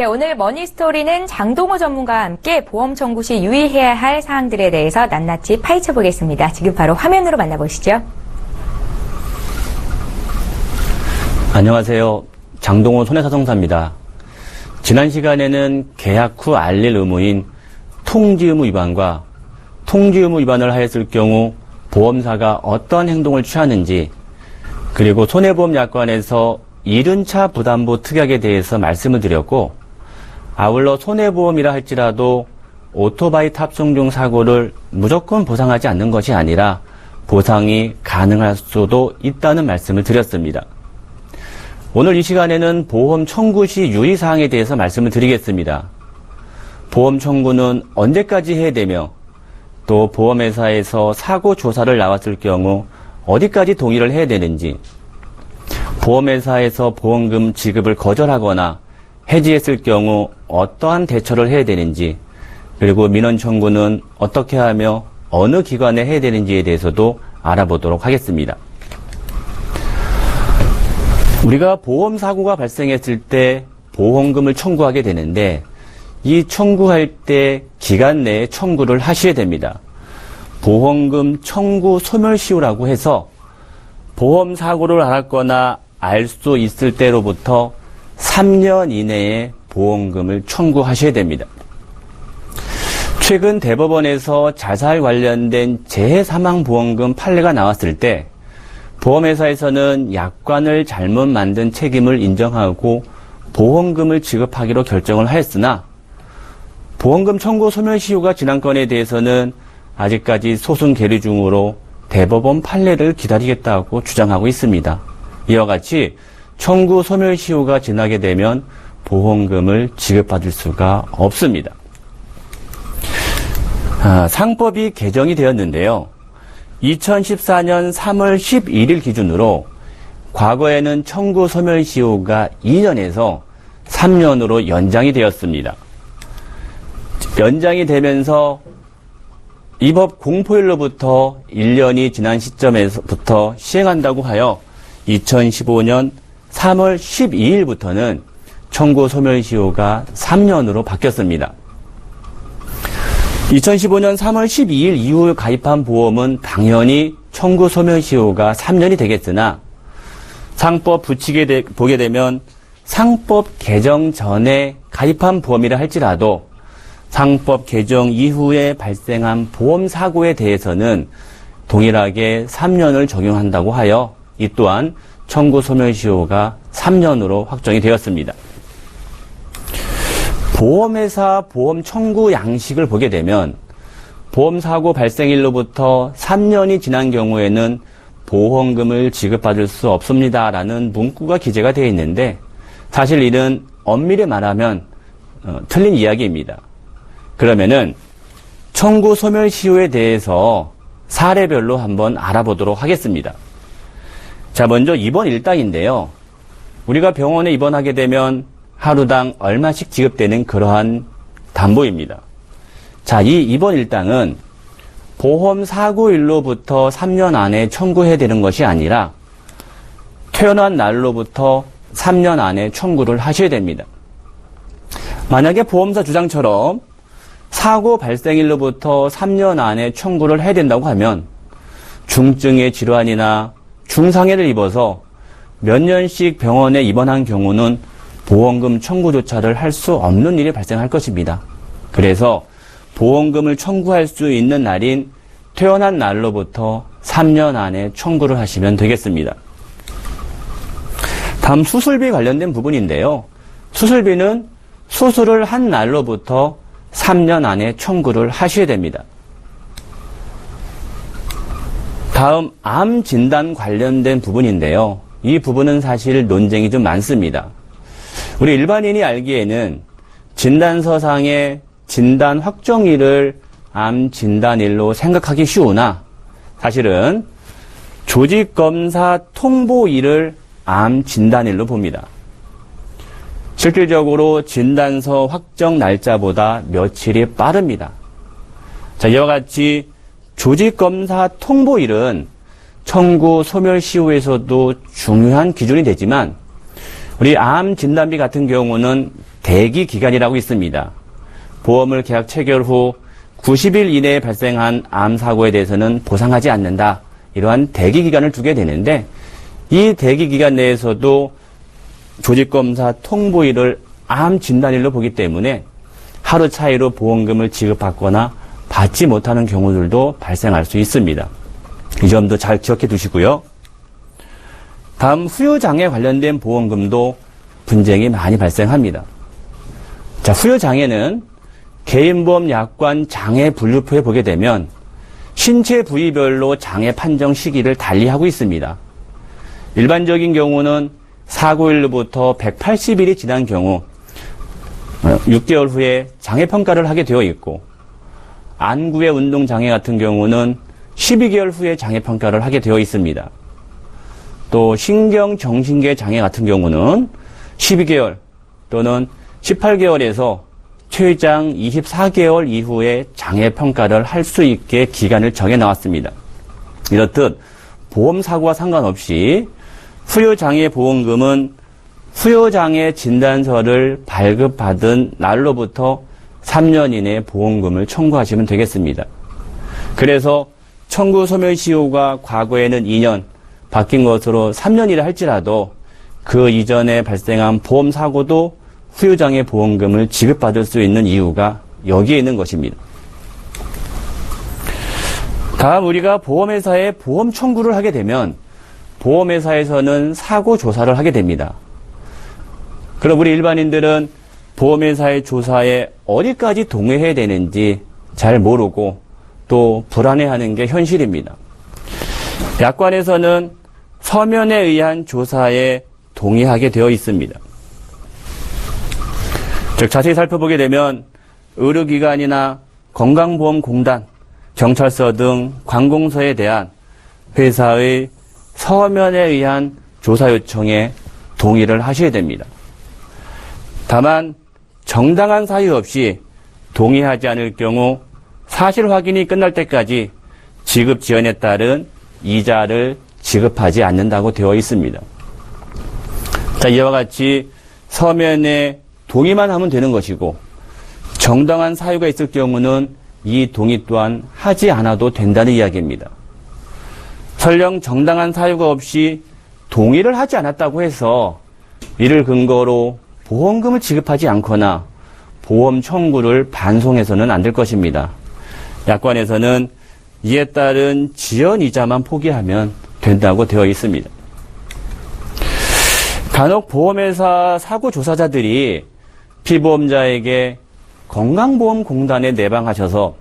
네, 오늘 머니스토리는 장동호 전문가와 함께 보험 청구 시 유의해야 할 사항들에 대해서 낱낱이 파헤쳐 보겠습니다. 지금 바로 화면으로 만나보시죠. 안녕하세요. 장동호 손해사정사입니다. 지난 시간에는 계약 후 알릴 의무인 통지 의무 위반과 통지 의무 위반을 하였을 경우 보험사가 어떤 행동을 취하는지, 그리고 손해보험약관에서 이륜차 부담보 특약에 대해서 말씀을 드렸고, 아울러 손해보험이라 할지라도 오토바이 탑승 중 사고를 무조건 보상하지 않는 것이 아니라 보상이 가능할 수도 있다는 말씀을 드렸습니다. 오늘 이 시간에는 보험 청구 시 유의사항에 대해서 말씀을 드리겠습니다. 보험 청구는 언제까지 해야 되며, 또 보험회사에서 사고 조사를 나왔을 경우 어디까지 동의를 해야 되는지, 보험회사에서 보험금 지급을 거절하거나 해지했을 경우 어떠한 대처를 해야 되는지, 그리고 민원 청구는 어떻게 하며 어느 기관에 해야 되는지에 대해서도 알아보도록 하겠습니다. 우리가 보험사고가 발생했을 때 보험금을 청구하게 되는데, 이 청구할 때 기간 내에 청구를 하셔야 됩니다. 보험금 청구 소멸시효라고 해서 보험사고를 알았거나 알 수 있을 때로부터 3년 이내에 보험금을 청구하셔야 됩니다. 최근 대법원에서 자살 관련된 재해사망보험금 판례가 나왔을 때 보험회사에서는 약관을 잘못 만든 책임을 인정하고 보험금을 지급하기로 결정을 하였으나, 보험금 청구 소멸시효가 지난 건에 대해서는 아직까지 소송 계류 중으로 대법원 판례를 기다리겠다고 주장하고 있습니다. 이와 같이 청구 소멸시효가 지나게 되면 보험금을 지급받을 수가 없습니다. 상법이 개정이 되었는데요. 2014년 3월 11일 기준으로 과거에는 청구 소멸시효가 2년에서 3년으로 연장이 되었습니다. 연장이 되면서 이 법 공포일로부터 1년이 지난 시점에서부터 시행한다고 하여 2015년 3월 12일부터는 청구 소멸시효가 3년으로 바뀌었습니다. 2015년 3월 12일 이후 가입한 보험은 당연히 청구 소멸시효가 3년이 되겠으나, 상법 붙이게 보게 되면 상법 개정 전에 가입한 보험이라 할지라도 상법 개정 이후에 발생한 보험사고에 대해서는 동일하게 3년을 적용한다고 하여 이 또한 청구 소멸시효가 3년으로 확정이 되었습니다. 보험회사 보험 청구 양식을 보게 되면 보험사고 발생일로부터 3년이 지난 경우에는 보험금을 지급받을 수 없습니다라는 문구가 기재가 되어 있는데, 사실 이는 엄밀히 말하면 틀린 이야기입니다. 그러면은 청구 소멸시효에 대해서 사례별로 한번 알아보도록 하겠습니다. 자, 먼저 입원 일당인데요. 우리가 병원에 입원하게 되면 하루당 얼마씩 지급되는 그러한 담보입니다. 자, 이 입원 일당은 보험 사고일로부터 3년 안에 청구해야 되는 것이 아니라 퇴원한 날로부터 3년 안에 청구를 하셔야 됩니다. 만약에 보험사 주장처럼 사고 발생일로부터 3년 안에 청구를 해야 된다고 하면 중증의 질환이나 중상해를 입어서 몇 년씩 병원에 입원한 경우는 보험금 청구조차를 할 수 없는 일이 발생할 것입니다. 그래서 보험금을 청구할 수 있는 날인 퇴원한 날로부터 3년 안에 청구를 하시면 되겠습니다. 다음 수술비 관련된 부분인데요. 수술비는 수술을 한 날로부터 3년 안에 청구를 하셔야 됩니다. 다음 암 진단 관련된 부분인데요. 이 부분은 사실 논쟁이 좀 많습니다. 우리 일반인이 알기에는 진단서상의 진단 확정일을 암 진단일로 생각하기 쉬우나, 사실은 조직검사 통보일을 암 진단일로 봅니다. 실질적으로 진단서 확정 날짜보다 며칠이 빠릅니다. 자, 이와 같이 조직검사 통보일은 청구 소멸시효에서도 중요한 기준이 되지만, 우리 암 진단비 같은 경우는 대기 기간이라고 있습니다. 보험을 계약 체결 후 90일 이내에 발생한 암 사고에 대해서는 보상하지 않는다. 이러한 대기 기간을 두게 되는데 이 대기 기간 내에서도 조직검사 통보일을 암 진단일로 보기 때문에 하루 차이로 보험금을 지급받거나 받지 못하는 경우들도 발생할 수 있습니다. 이 점도 잘 기억해 두시고요. 다음 후유장애 관련된 보험금도 분쟁이 많이 발생합니다. 자, 후유장애는 개인보험 약관 장애 분류표에 보게 되면 신체 부위별로 장애 판정 시기를 달리하고 있습니다. 일반적인 경우는 사고일로부터 180일이 지난 경우 6개월 후에 장애평가를 하게 되어 있고 안구의 운동장애 같은 경우는 12개월 후에 장애평가를 하게 되어 있습니다. 또 신경정신계 장애 같은 경우는 12개월 또는 18개월에서 최장 24개월 이후에 장애평가를 할 수 있게 기간을 정해 나왔습니다. 이렇듯 보험사고와 상관없이 후유장애 보험금은 후유장애 진단서를 발급받은 날로부터 3년 이내에 보험금을 청구하시면 되겠습니다. 그래서 청구 소멸시효가 과거에는 2년, 바뀐 것으로 3년이라 할지라도 그 이전에 발생한 보험사고도 후유장애 보험금을 지급받을 수 있는 이유가 여기에 있는 것입니다. 다음 우리가 보험회사에 보험 청구를 하게 되면 보험회사에서는 사고 조사를 하게 됩니다. 그럼 우리 일반인들은 보험회사의 조사에 어디까지 동의해야 되는지 잘 모르고 또 불안해하는 게 현실입니다. 약관에서는 서면에 의한 조사에 동의하게 되어 있습니다. 즉 자세히 살펴보게 되면 의료기관이나 건강보험공단, 경찰서 등 관공서에 대한 회사의 서면에 의한 조사 요청에 동의를 하셔야 됩니다. 다만 정당한 사유 없이 동의하지 않을 경우 사실 확인이 끝날 때까지 지급 지연에 따른 이자를 지급하지 않는다고 되어 있습니다. 자, 이와 같이 서면에 동의만 하면 되는 것이고 정당한 사유가 있을 경우는 이 동의 또한 하지 않아도 된다는 이야기입니다. 설령 정당한 사유가 없이 동의를 하지 않았다고 해서 이를 근거로 보험금을 지급하지 않거나 보험 청구를 반송해서는 안 될 것입니다. 약관에서는 이에 따른 지연 이자만 포기하면 된다고 되어 있습니다. 간혹 보험회사 사고 조사자들이 피보험자에게 건강보험공단에 내방하셔서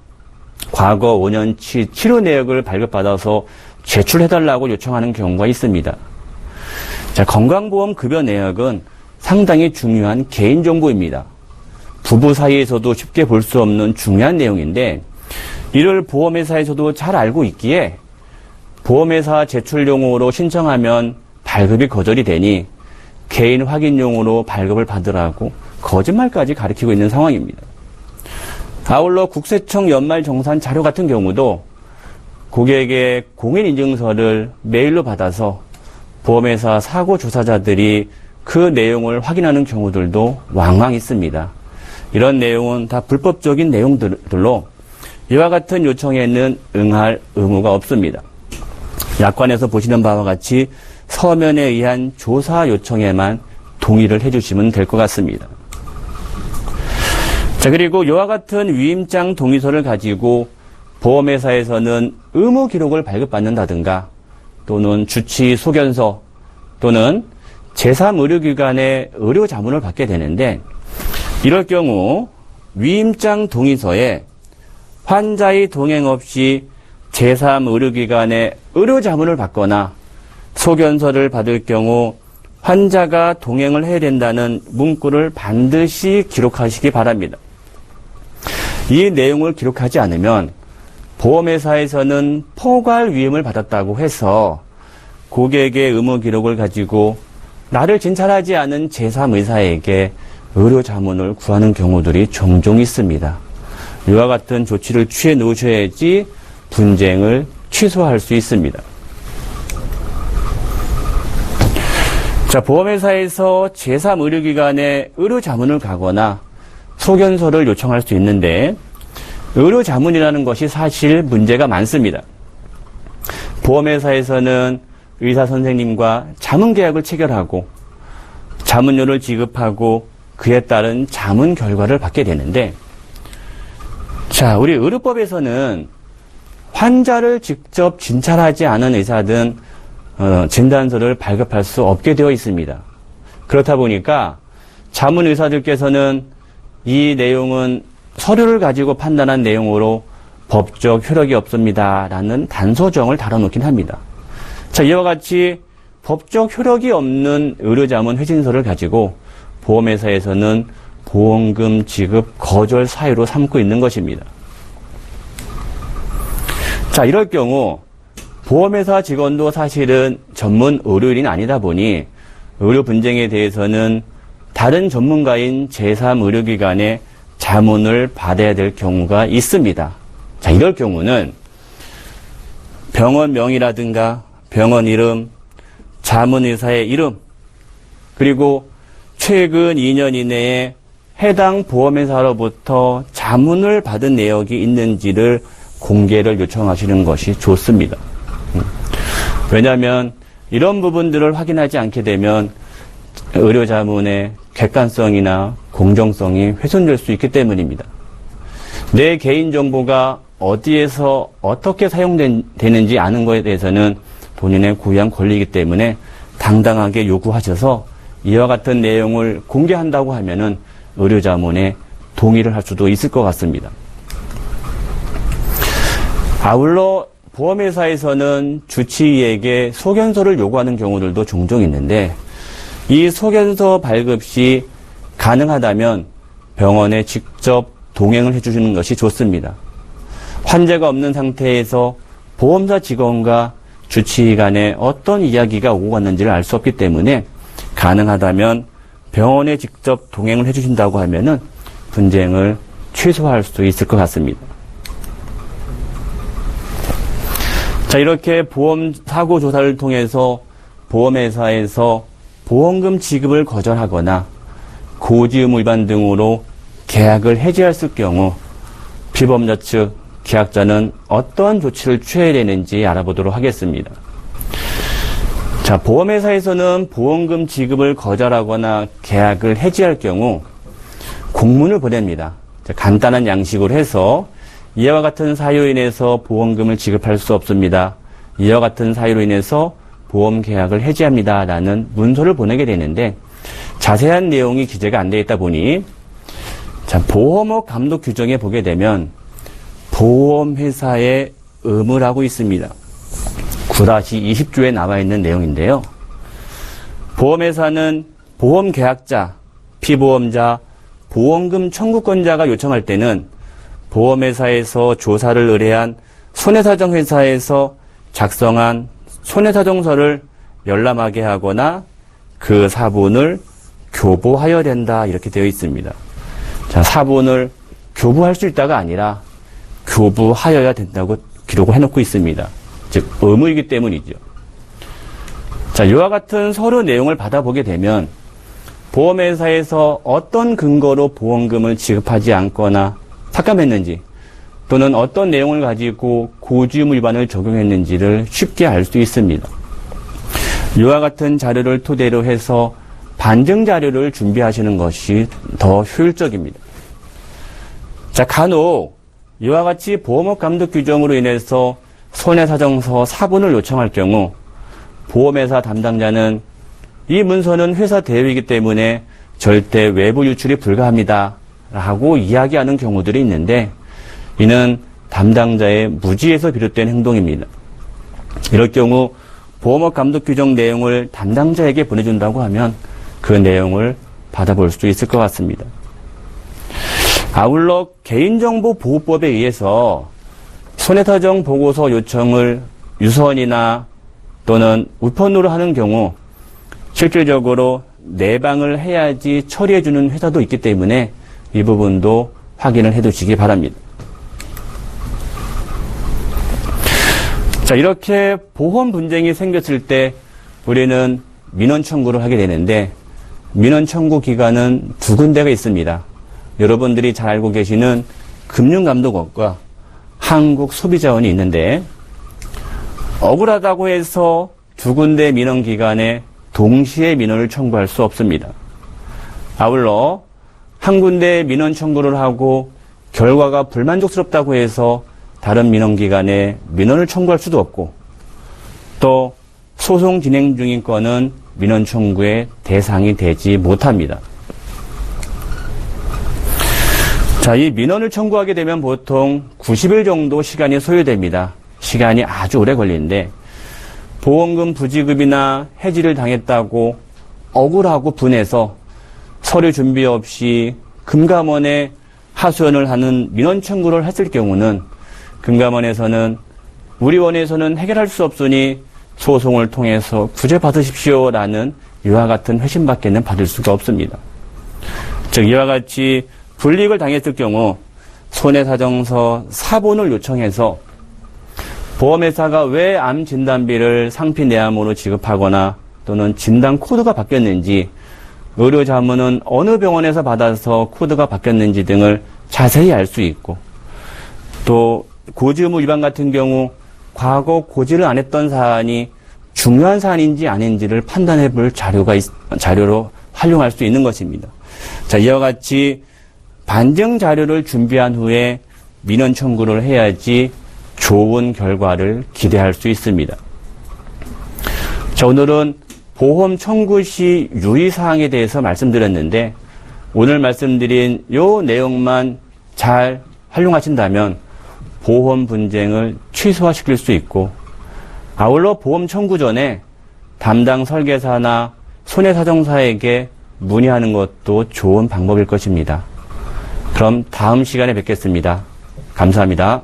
과거 5년치 치료 내역을 발급받아서 제출해달라고 요청하는 경우가 있습니다. 자, 건강보험 급여 내역은 상당히 중요한 개인정보입니다. 부부 사이에서도 쉽게 볼 수 없는 중요한 내용인데 이를 보험회사에서도 잘 알고 있기에 보험회사 제출용으로 신청하면 발급이 거절이 되니 개인 확인용으로 발급을 받으라고 거짓말까지 가리키고 있는 상황입니다. 아울러 국세청 연말정산 자료 같은 경우도 고객의 공인인증서를 메일로 받아서 보험회사 사고 조사자들이 그 내용을 확인하는 경우들도 왕왕 있습니다. 이런 내용은 다 불법적인 내용들로 이와 같은 요청에는 응할 의무가 없습니다. 약관에서 보시는 바와 같이 서면에 의한 조사 요청에만 동의를 해주시면 될 것 같습니다. 자, 그리고 이와 같은 위임장 동의서를 가지고 보험회사에서는 의무 기록을 발급받는다든가 또는 주치 소견서 또는 제3의료기관의 의료자문을 받게 되는데 이럴 경우 위임장 동의서에 환자의 동행 없이 제3의료기관의 의료자문을 받거나 소견서를 받을 경우 환자가 동행을 해야 된다는 문구를 반드시 기록하시기 바랍니다. 이 내용을 기록하지 않으면 보험회사에서는 포괄 위임을 받았다고 해서 고객의 의무 기록을 가지고 나를 진찰하지 않은 제3의사에게 의료자문을 구하는 경우들이 종종 있습니다. 이와 같은 조치를 취해 놓으셔야지 분쟁을 취소할 수 있습니다. 자, 보험회사에서 제3의료기관에 의료자문을 가거나 소견서를 요청할 수 있는데, 의료자문이라는 것이 사실 문제가 많습니다. 보험회사에서는 의사 선생님과 자문계약을 체결하고 자문료를 지급하고 그에 따른 자문 결과를 받게 되는데, 자, 우리 의료법에서는 환자를 직접 진찰하지 않은 의사든 진단서를 발급할 수 없게 되어 있습니다. 그렇다 보니까 자문 의사들께서는 이 내용은 서류를 가지고 판단한 내용으로 법적 효력이 없습니다 라는 단서정을 달아놓긴 합니다. 자, 이와 같이 법적 효력이 없는 의료자문 회신서를 가지고 보험회사에서는 보험금 지급 거절 사유로 삼고 있는 것입니다. 자, 이럴 경우 보험회사 직원도 사실은 전문 의료인이 아니다 보니 의료 분쟁에 대해서는 다른 전문가인 제3의료기관의 자문을 받아야 될 경우가 있습니다. 자, 이럴 경우는 병원 명이라든가 병원 이름, 자문의사의 이름, 그리고 최근 2년 이내에 해당 보험회사로부터 자문을 받은 내역이 있는지를 공개를 요청하시는 것이 좋습니다. 왜냐하면 이런 부분들을 확인하지 않게 되면 의료자문의 객관성이나 공정성이 훼손될 수 있기 때문입니다. 내 개인정보가 어디에서 어떻게 사용되는지 아는 것에 대해서는 본인의 고유한 권리이기 때문에 당당하게 요구하셔서 이와 같은 내용을 공개한다고 하면은 의료자문에 동의를 할 수도 있을 것 같습니다. 아울러 보험회사에서는 주치의에게 소견서를 요구하는 경우들도 종종 있는데, 이 소견서 발급 시 가능하다면 병원에 직접 동행을 해주시는 것이 좋습니다. 환자가 없는 상태에서 보험사 직원과 주치의 간에 어떤 이야기가 오고 갔는지를 알 수 없기 때문에 가능하다면 병원에 직접 동행을 해주신다고 하면은 분쟁을 최소화할 수 있을 것 같습니다. 자, 이렇게 보험 사고 조사를 통해서 보험회사에서 보험금 지급을 거절하거나 고지의무 위반 등으로 계약을 해지했을 경우 피보험자 측 계약자는 어떠한 조치를 취해야 되는지 알아보도록 하겠습니다. 자, 보험회사에서는 보험금 지급을 거절하거나 계약을 해지할 경우 공문을 보냅니다. 자, 간단한 양식으로 해서 이와 같은 사유로 인해서 보험금을 지급할 수 없습니다. 이와 같은 사유로 인해서 보험 계약을 해지합니다 라는 문서를 보내게 되는데, 자세한 내용이 기재가 안 되어 있다 보니 자, 보험업 감독 규정에 보게 되면 보험회사의 의무라고 있습니다. 9-20조에 나와 있는 내용인데요. 보험회사는 보험계약자, 피보험자, 보험금 청구권자가 요청할 때는 보험회사에서 조사를 의뢰한 손해사정회사에서 작성한 손해사정서를 열람하게 하거나 그 사본을 교부하여야 된다 이렇게 되어 있습니다. 자, 사본을 교부할 수 있다가 아니라 교부하여야 된다고 기록을 해놓고 있습니다. 즉 의무이기 때문이죠. 자, 이와 같은 서류 내용을 받아보게 되면 보험회사에서 어떤 근거로 보험금을 지급하지 않거나 삭감했는지, 또는 어떤 내용을 가지고 고지의무 위반을 적용했는지를 쉽게 알 수 있습니다. 이와 같은 자료를 토대로 해서 반증 자료를 준비하시는 것이 더 효율적입니다. 자, 간혹 이와 같이 보험업 감독 규정으로 인해서 손해사정서 사본을 요청할 경우 보험회사 담당자는 이 문서는 회사 대여이기 때문에 절대 외부 유출이 불가합니다 라고 이야기하는 경우들이 있는데, 이는 담당자의 무지에서 비롯된 행동입니다. 이럴 경우 보험업 감독 규정 내용을 담당자에게 보내준다고 하면 그 내용을 받아볼 수 있을 것 같습니다. 아울러 개인정보보호법에 의해서 손해사정 보고서 요청을 유선이나 또는 우편으로 하는 경우 실질적으로 내방을 해야지 처리해주는 회사도 있기 때문에 이 부분도 확인을 해두시기 바랍니다. 자, 이렇게 보험 분쟁이 생겼을 때 우리는 민원 청구를 하게 되는데 민원 청구 기관은 두 군데가 있습니다. 여러분들이 잘 알고 계시는 금융감독원과 한국소비자원이 있는데 억울하다고 해서 두 군데 민원기관에 동시에 민원을 청구할 수 없습니다. 아울러 한 군데 민원 청구를 하고 결과가 불만족스럽다고 해서 다른 민원기관에 민원을 청구할 수도 없고 또 소송 진행 중인 건은 민원 청구의 대상이 되지 못합니다. 자, 이 민원을 청구하게 되면 보통 90일 정도 시간이 소요됩니다. 시간이 아주 오래 걸리는데 보험금 부지급이나 해지를 당했다고 억울하고 분해서 서류 준비 없이 금감원에 하소연을 하는 민원 청구를 했을 경우는 금감원에서는 우리 원에서는 해결할 수 없으니 소송을 통해서 구제받으십시오라는 이와 같은 회신밖에는 받을 수가 없습니다. 즉 이와 같이 불이익을 당했을 경우 손해사정서 사본을 요청해서 보험회사가 왜 암 진단비를 상피 내암으로 지급하거나 또는 진단 코드가 바뀌었는지 의료 자문은 어느 병원에서 받아서 코드가 바뀌었는지 등을 자세히 알 수 있고 또 고지 의무 위반 같은 경우 과거 고지를 안 했던 사안이 중요한 사안인지 아닌지를 판단해 볼 자료로 활용할 수 있는 것입니다. 자, 이와 같이 반증 자료를 준비한 후에 민원 청구를 해야지 좋은 결과를 기대할 수 있습니다. 자, 오늘은 보험 청구 시 유의사항에 대해서 말씀드렸는데 오늘 말씀드린 요 내용만 잘 활용하신다면 보험 분쟁을 최소화시킬 수 있고 아울러 보험 청구 전에 담당 설계사나 손해사정사에게 문의하는 것도 좋은 방법일 것입니다. 그럼 다음 시간에 뵙겠습니다. 감사합니다.